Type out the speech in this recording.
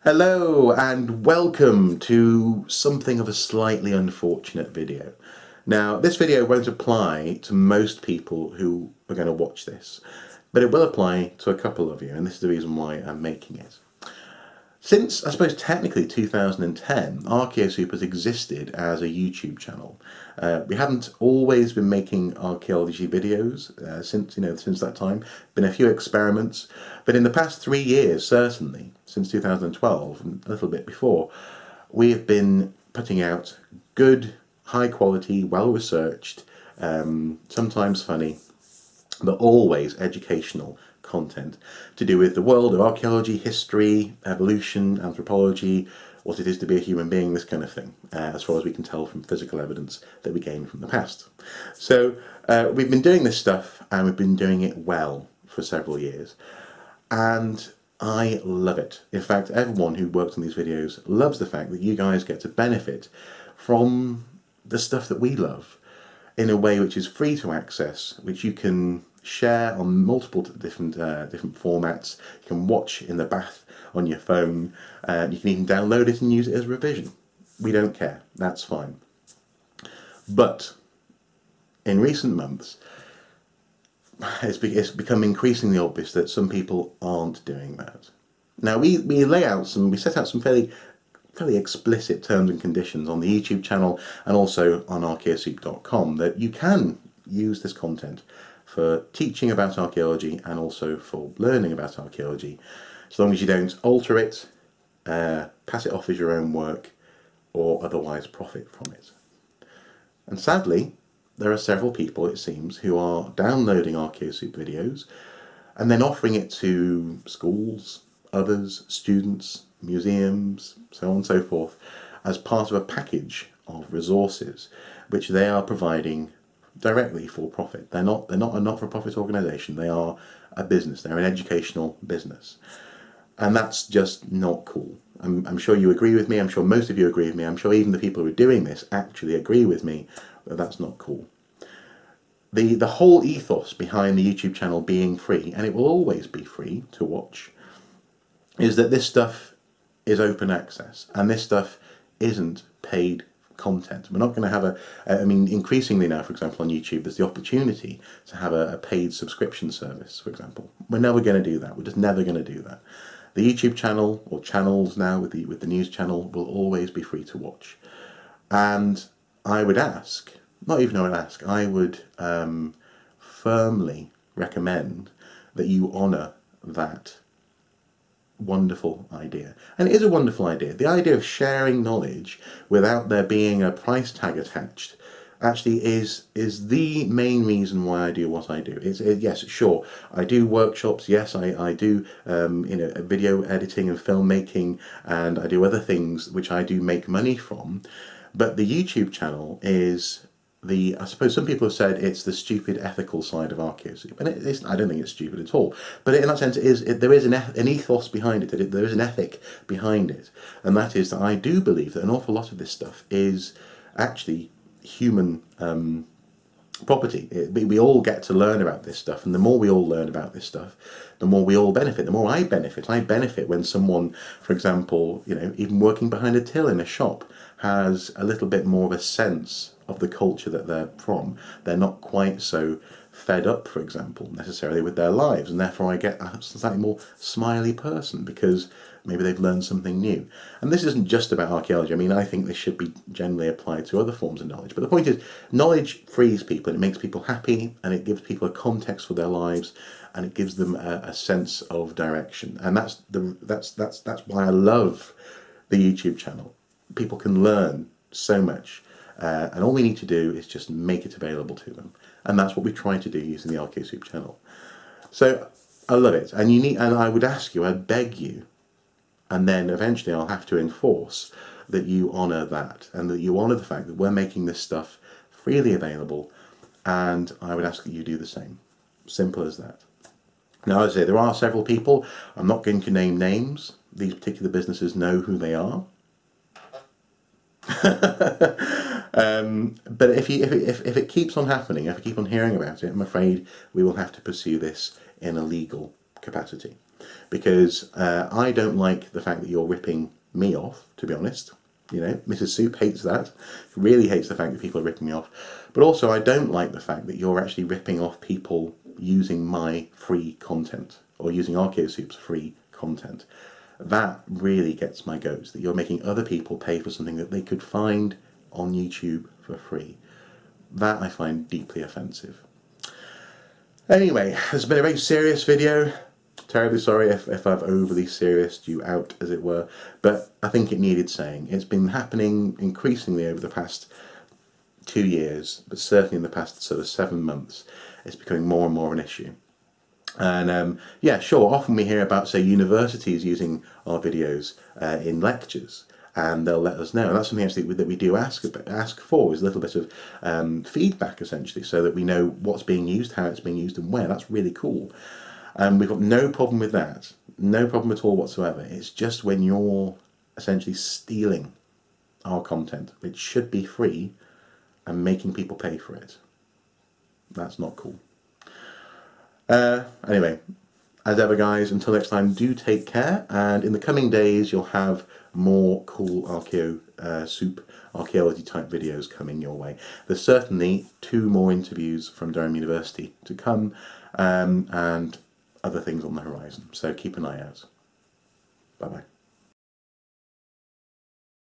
Hello and welcome to something of a slightly unfortunate video. Now, this video won't apply to most people who are going to watch this, but it will apply to a couple of you, and this is the reason why I'm making it. Since, I suppose, technically 2010, Archaeosoup has existed as a YouTube channel. We haven't always been making archaeology videos since that time. Been a few experiments, but in the past 3 years, certainly, since 2012 and a little bit before, we have been putting out good, high quality, well researched, sometimes funny, but always educational content to do with the world of archaeology, history, evolution, anthropology, what it is to be a human being, this kind of thing, as far as we can tell from physical evidence that we gain from the past. So we've been doing this stuff and we've been doing it well for several years, and I love it. In fact, everyone who works on these videos loves the fact that you guys get to benefit from the stuff that we love in a way which is free to access, which you can share on multiple different formats. You can watch in the bath on your phone. You can even download it and use it as revision. We don't care. That's fine. But in recent months, it's become increasingly obvious that some people aren't doing that. Now we set out some fairly explicit terms and conditions on the YouTube channel and also on archaeosoup.com that you can use this content for teaching about archaeology and also for learning about archaeology, as long as you don't alter it, pass it off as your own work, or otherwise profit from it. And sadly, there are several people, it seems, who are downloading Archaeosoup videos and then offering it to schools, others, students, museums, so on and so forth, as part of a package of resources which they are providing directly for profit. They're not a not-for-profit organisation. They are a business. They're an educational business, and that's just not cool. I'm sure you agree with me. I'm sure most of you agree with me. I'm sure even the people who are doing this actually agree with me that that's not cool. The whole ethos behind the YouTube channel being free, and it will always be free to watch, is that this stuff is open access, and this stuff isn't paid content. We're not going to have increasingly now, for example, on YouTube, there's the opportunity to have a paid subscription service, for example. We're never going to do that. We're just never going to do that. The YouTube channel, or channels now with the news channel, will always be free to watch. And I would ask, not even I would ask, I would firmly recommend that you honour that wonderful idea. And it is a wonderful idea. The idea of sharing knowledge without there being a price tag attached actually is the main reason why I do what I do. Yes, sure, I do workshops, yes, I do video editing and filmmaking, and I do other things which I do make money from, but the YouTube channel is I suppose some people have said it's the stupid ethical side of Archaeosoup, and I don't think it's stupid at all. But in that sense, there is an ethos behind it. There is an ethic behind it, and that is that I do believe that an awful lot of this stuff is actually human property. We all get to learn about this stuff, and the more we all learn about this stuff, the more we all benefit. The more I benefit. I benefit when someone, for example, even working behind a till in a shop, has a little bit more of a sense of the culture that they're from. They're not quite so fed up, for example, necessarily with their lives, and therefore I get a slightly more smiley person because maybe they've learned something new. And this isn't just about archaeology. I mean, I think this should be generally applied to other forms of knowledge. But the point is, knowledge frees people, and it makes people happy, and it gives people a context for their lives, and it gives them a sense of direction. And that's why I love the YouTube channel. People can learn so much. And all we need to do is just make it available to them, and that's what we try to do using the Archaeosoup channel. So I love it, and I would ask you, I'd beg you, and then eventually I'll have to enforce that you honour that, and that you honour the fact that we're making this stuff freely available, and I would ask that you do the same. Simple as that. Now, as I say, there are several people. I'm not going to name names. These particular businesses know who they are. But if it keeps on happening, if I keep on hearing about it, I'm afraid we will have to pursue this in a legal capacity. because I don't like the fact that you're ripping me off, to be honest. You know, Mrs. Soup hates that, really hates the fact that people are ripping me off. But also I don't like the fact that you're actually ripping off people using my free content, or using Archaeosoup's free content. That really gets my goats, that you're making other people pay for something that they could find on YouTube for free. That I find deeply offensive. Anyway, it's been a very serious video. Terribly sorry if I've overly serioused you out, as it were, but I think it needed saying. It's been happening increasingly over the past 2 years, but certainly in the past sort of 7 months, it's becoming more and more an issue. And yeah, sure, often we hear about, say, universities using our videos in lectures, and they'll let us know. And that's something actually that we do ask for, is a little bit of feedback, essentially, so that we know what's being used, how it's being used, and where. That's really cool. And we've got no problem with that. No problem at all whatsoever. It's just when you're essentially stealing our content, which should be free, and making people pay for it. That's not cool. Anyway, as ever guys, until next time, do take care, and in the coming days you'll have more cool Archaeosoup archaeology type videos coming your way. There's certainly 2 more interviews from Durham University to come, and other things on the horizon, so keep an eye out. Bye bye.